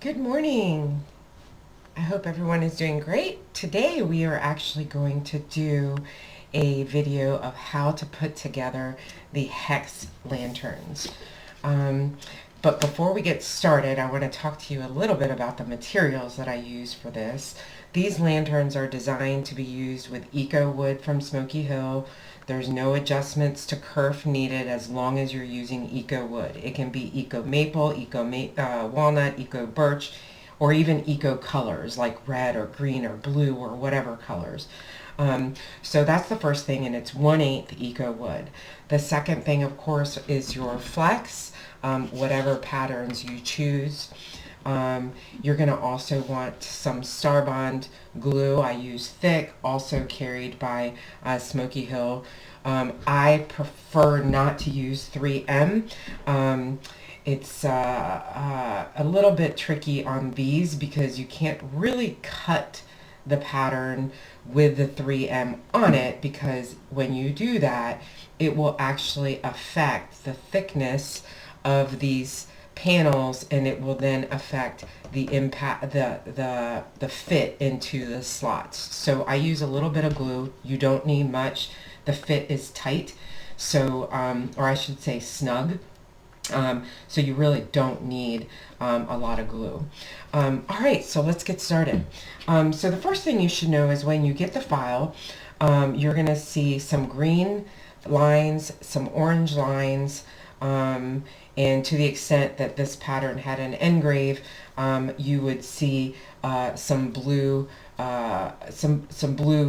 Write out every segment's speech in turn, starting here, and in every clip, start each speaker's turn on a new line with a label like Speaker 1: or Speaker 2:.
Speaker 1: Good morning. I hope everyone is doing great. Today we are actually going to do a video of how to put together the Hex Lanterns. But before we get started, I want to talk to you a little bit about the materials that I use for this. These lanterns are designed to be used with eco wood from Smoky Hill. There's no adjustments to kerf needed as long as you're using eco wood. It can be eco maple, walnut, eco birch, or even eco colors like red or green or blue or whatever colors. So that's the first thing, and it's 1/8 eco wood. The second thing, of course, is your flex, whatever patterns you choose. You're going to also want some Starbond glue. I use thick, also carried by Smoky Hill. I prefer not to use 3M. It's a little bit tricky on these because you can't really cut the pattern with the 3M on it, because when you do that, it will actually affect the thickness of these panels, and it will then affect the impact, the fit into the slots. So I use a little bit of glue. You don't need much. The fit is tight, so or I should say snug. So you really don't need a lot of glue. All right, so let's get started. So the first thing you should know is when you get the file, you're going to see some green lines, some orange lines, and to the extent that this pattern had an engrave, you would see some blue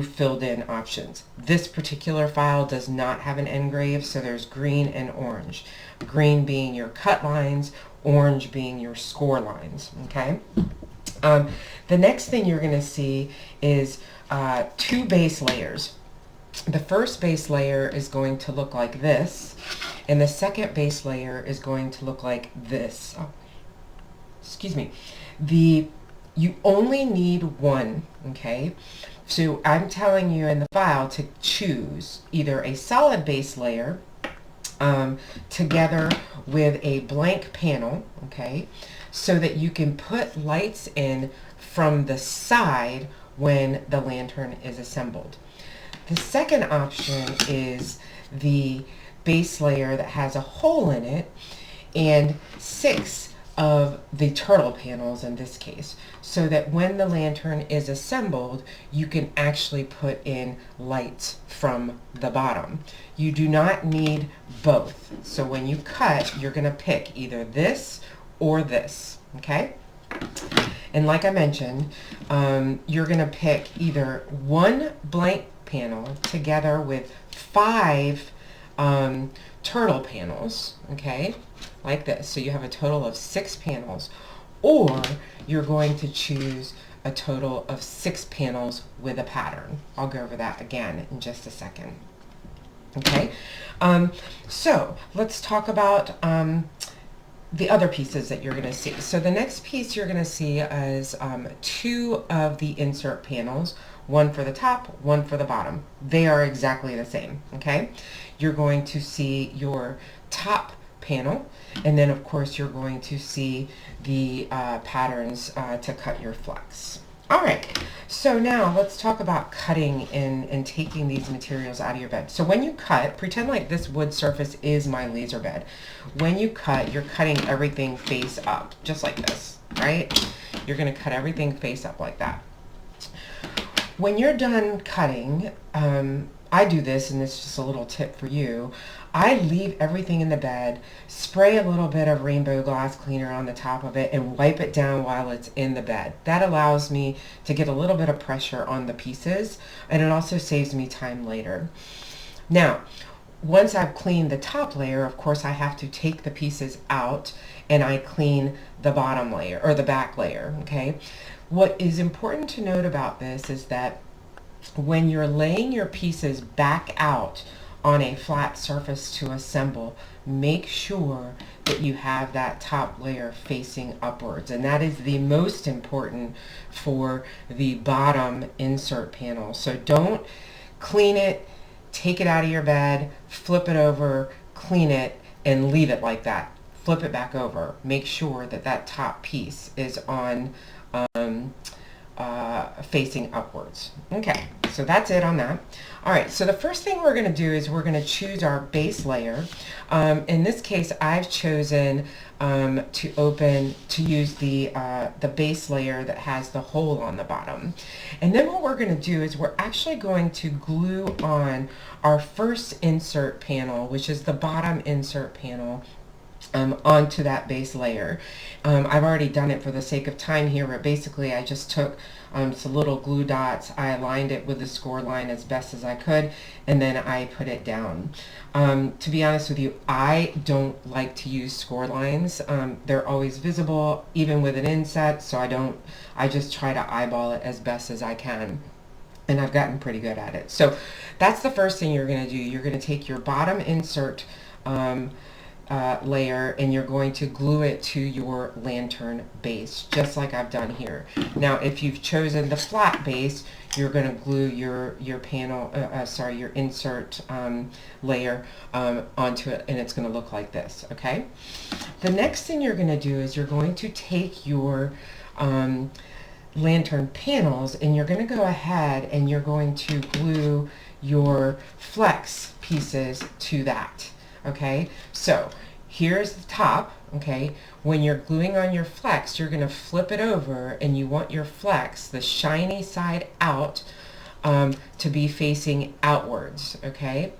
Speaker 1: filled in options. This particular file does not have an engrave, so there's green and orange. Green being your cut lines, orange being your score lines, okay? The next thing you're going to see is 2 base layers. The first base layer is going to look like this, and the second base layer is going to look like this. Oh, excuse me. You only need one, okay? So I'm telling you in the file to choose either a solid base layer together with a blank panel, okay, so that you can put lights in from the side when the lantern is assembled. The second option is the base layer that has a hole in it and 6 of the turtle panels in this case, so that when the lantern is assembled, you can actually put in lights from the bottom. You do not need both. So when you cut, you're going to pick either this or this, okay? And like I mentioned, you're going to pick either one blank panel together with 5 turtle panels, okay, like this. So you have a total of 6 panels, or you're going to choose a total of 6 panels with a pattern. I'll go over that again in just a second. Okay, so let's talk about the other pieces that you're going to see. So the next piece you're going to see is 2 of the insert panels, one for the top, one for the bottom. They are exactly the same, okay? You're going to see your top panel, and then of course you're going to see the patterns to cut your flex. All right, so now let's talk about cutting and taking these materials out of your bed. So when you cut, pretend like this wood surface is my laser bed. When you cut, you're cutting everything face up, just like this, right? You're going to cut everything face up like that. When you're done cutting, I do this, and this is just a little tip for you. I leave everything in the bed, spray a little bit of rainbow glass cleaner on the top of it, and wipe it down while it's in the bed. That allows me to get a little bit of pressure on the pieces, and it also saves me time later. Now, once I've cleaned the top layer, of course I have to take the pieces out, and I clean the bottom layer, or the back layer, okay? What is important to note about this is that when you're laying your pieces back out on a flat surface to assemble, make sure that you have that top layer facing upwards, and that is the most important for the bottom insert panel. So don't clean it, take it out of your bed, flip it over, clean it, and leave it like that. flip it back over. Make sure that that top piece is on facing upwards. Okay, so that's it on that. All right, so the first thing we're going to do is we're going to choose our base layer. In this case, I've chosen to use the base layer that has the hole on the bottom. And then what we're going to do is we're actually going to glue on our first insert panel, which is the bottom insert panel, onto that base layer. I've already done it for the sake of time here, but basically I just took some little glue dots, I aligned it with the score line as best as I could, and then I put it down. To be honest with you, I don't like to use score lines. They're always visible, even with an inset, so I just try to eyeball it as best as I can. And I've gotten pretty good at it. So that's the first thing you're going to do. You're going to take your bottom insert layer and you're going to glue it to your lantern base, just like I've done here. Now, if you've chosen the flat base, you're going to glue your panel, your insert layer onto it, and it's going to look like this. Okay. The next thing you're going to do is you're going to take your lantern panels and you're going to go ahead and you're going to glue your flex pieces to that. Okay, so here's the top. Okay, when you're gluing on your flex, you're going to flip it over and you want your flex, the shiny side out, to be facing outwards. Okay,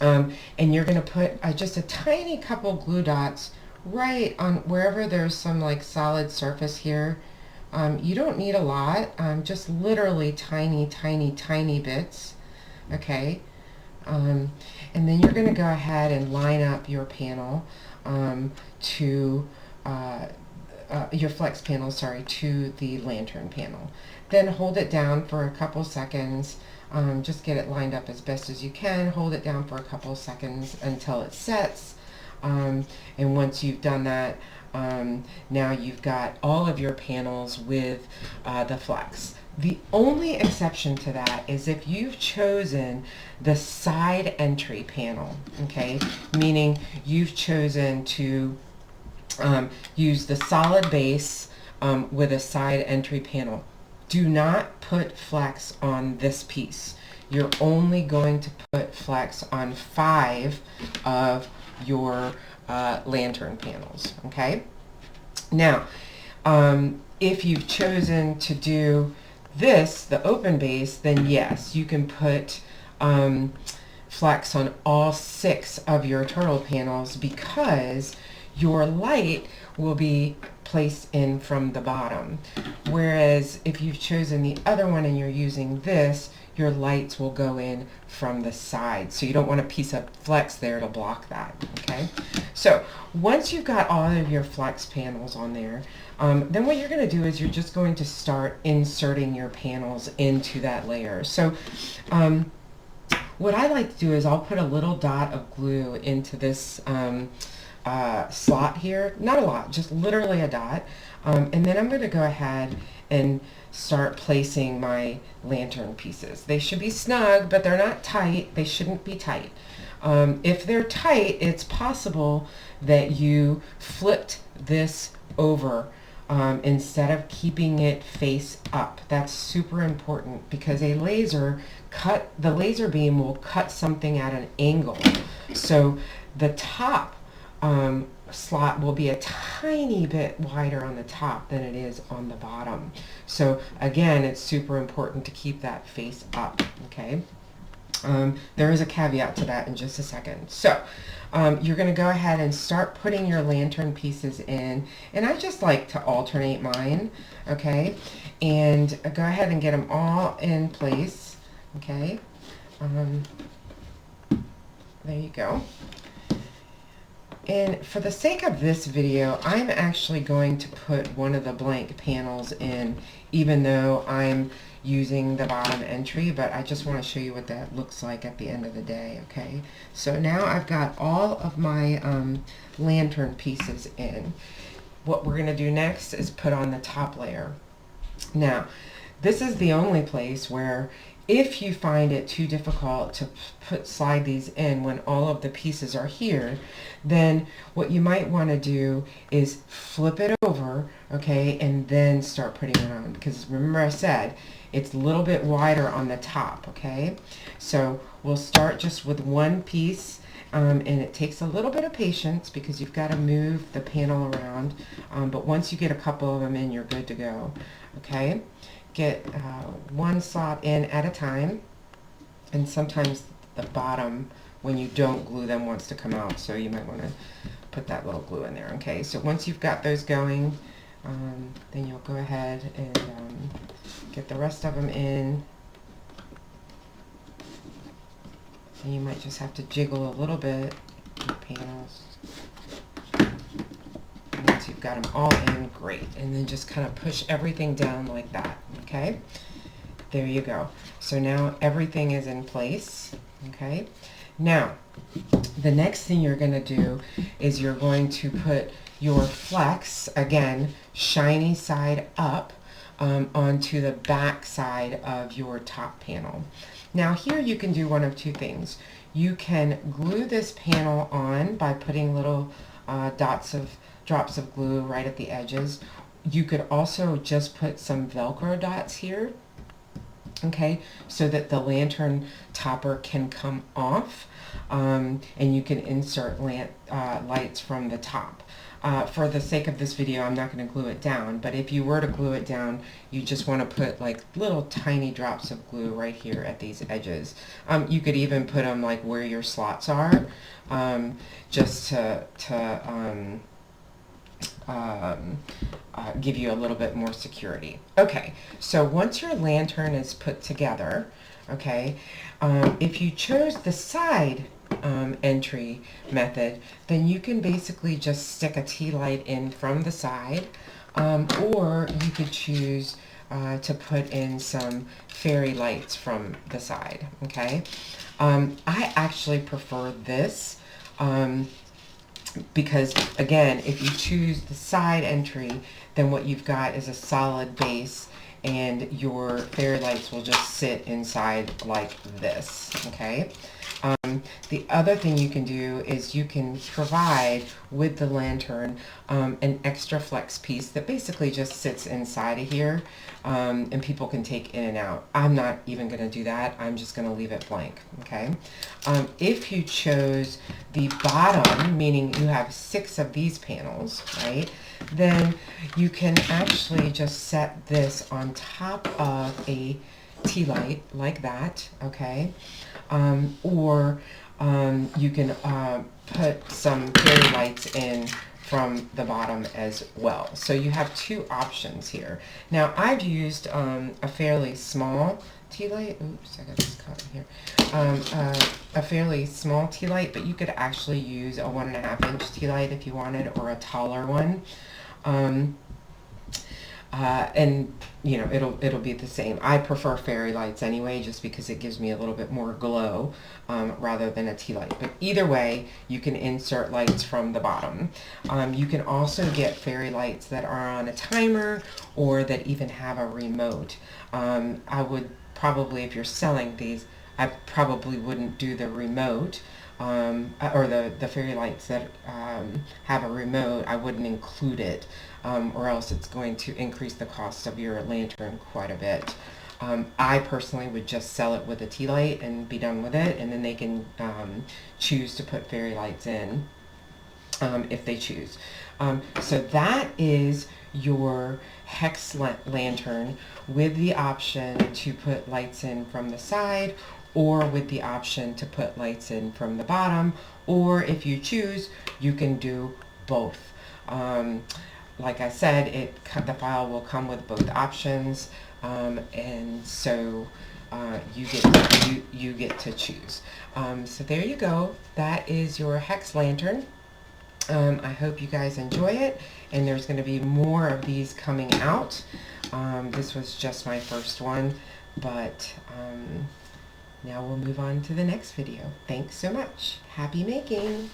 Speaker 1: and you're going to put just a tiny couple glue dots right on wherever there's some like solid surface here. You don't need a lot, just literally tiny, tiny, tiny bits. Okay. And then you're going to go ahead and line up your panel to your flex panel, to the lantern panel. Then hold it down for a couple seconds. Just get it lined up as best as you can. Hold it down for a couple seconds until it sets. And once you've done that, now you've got all of your panels with the flex. The only exception to that is if you've chosen the side entry panel, okay, meaning you've chosen to use the solid base with a side entry panel. Do not put flex on this piece. You're only going to put flex on 5 of your lantern panels, okay? Now, if you've chosen to do this, the open base, then yes, you can put flex on all 6 of your turtle panels because your light will be placed in from the bottom. Whereas if you've chosen the other one and you're using this, your lights will go in from the side. So you don't want a piece of flex there to block that, okay? So once you've got all of your flex panels on there, then what you're going to do is you're just going to start inserting your panels into that layer. So what I like to do is I'll put a little dot of glue into this slot here. Not a lot, just literally a dot. And then I'm going to go ahead and start placing my lantern pieces. They should be snug, but they're not tight. They shouldn't be tight. If they're tight, it's possible that you flipped this over instead of keeping it face up. That's super important because the laser beam will cut something at an angle. So the top slot will be a tiny bit wider on the top than it is on the bottom. So again, it's super important to keep that face up, okay? There is a caveat to that in just a second. So you're going to go ahead and start putting your lantern pieces in, and I just like to alternate mine, okay? And go ahead and get them all in place, okay? There you go. And for the sake of this video, I'm actually going to put one of the blank panels in, even though I'm using the bottom entry, but I just want to show you what that looks like at the end of the day, okay? So now I've got all of my lantern pieces in. What we're going to do next is put on the top layer. Now, this is the only place where If you find it too difficult to slide these in when all of the pieces are here, then what you might want to do is flip it over, okay, and then start putting it on. Because remember I said it's a little bit wider on the top, okay? So we'll start just with one piece, and it takes a little bit of patience because you've got to move the panel around, but once you get a couple of them in, you're good to go, okay? Get one slot in at a time, and sometimes the bottom, when you don't glue them, wants to come out, so you might want to put that little glue in there, okay? So once you've got those going, then you'll go ahead and get the rest of them in, and you might just have to jiggle a little bit in the panels. Once you've got them all in, great, and then just kind of push everything down like that, okay? There you go. So now everything is in place, okay? Now, the next thing you're going to do is you're going to put your flex, again, shiny side up, onto the back side of your top panel. Now here you can do one of two things. You can glue this panel on by putting little drops of glue right at the edges. You could also just put some Velcro dots here, okay, so that the lantern topper can come off, and you can insert lights from the top. For the sake of this video, I'm not going to glue it down, but if you were to glue it down, you just want to put like little tiny drops of glue right here at these edges. You could even put them like where your slots are, just to give you a little bit more security. Okay, so once your lantern is put together, okay, if you chose the side entry method, then you can basically just stick a tea light in from the side, or you could choose to put in some fairy lights from the side, okay? I actually prefer this, because again, if you choose the side entry, then what you've got is a solid base, and your fairy lights will just sit inside like this, okay? The other thing you can do is you can provide with the lantern an extra flex piece that basically just sits inside of here, and people can take in and out. I'm not even going to do that. I'm just going to leave it blank, okay? If you chose the bottom, meaning you have 6 of these panels, right, then you can actually just set this on top of a tea light like that, okay? Or you can put some fairy lights in from the bottom as well. So you have 2 options here. Now I've used a fairly small tea light. Oops, I got this caught in here. A fairly small tea light, but you could actually use a 1.5 inch tea light if you wanted, or a taller one. And you know, it'll be the same. I prefer fairy lights anyway, just because it gives me a little bit more glow, rather than a tea light. But either way, you can insert lights from the bottom. You can also get fairy lights that are on a timer, or that even have a remote. I would probably, if you're selling these, I probably wouldn't do the remote, or the fairy lights that have a remote. I wouldn't include it, or else it's going to increase the cost of your lantern quite a bit. I personally would just sell it with a tea light and be done with it, and then they can choose to put fairy lights in if they choose. So that is your Hex Lantern, with the option to put lights in from the side, or with the option to put lights in from the bottom, or if you choose, you can do both. Like I said, the file will come with both options, and so you get to choose. So there you go. That is your Hex Lantern. I hope you guys enjoy it, and there's going to be more of these coming out. This was just my first one, but now we'll move on to the next video. Thanks so much. Happy making!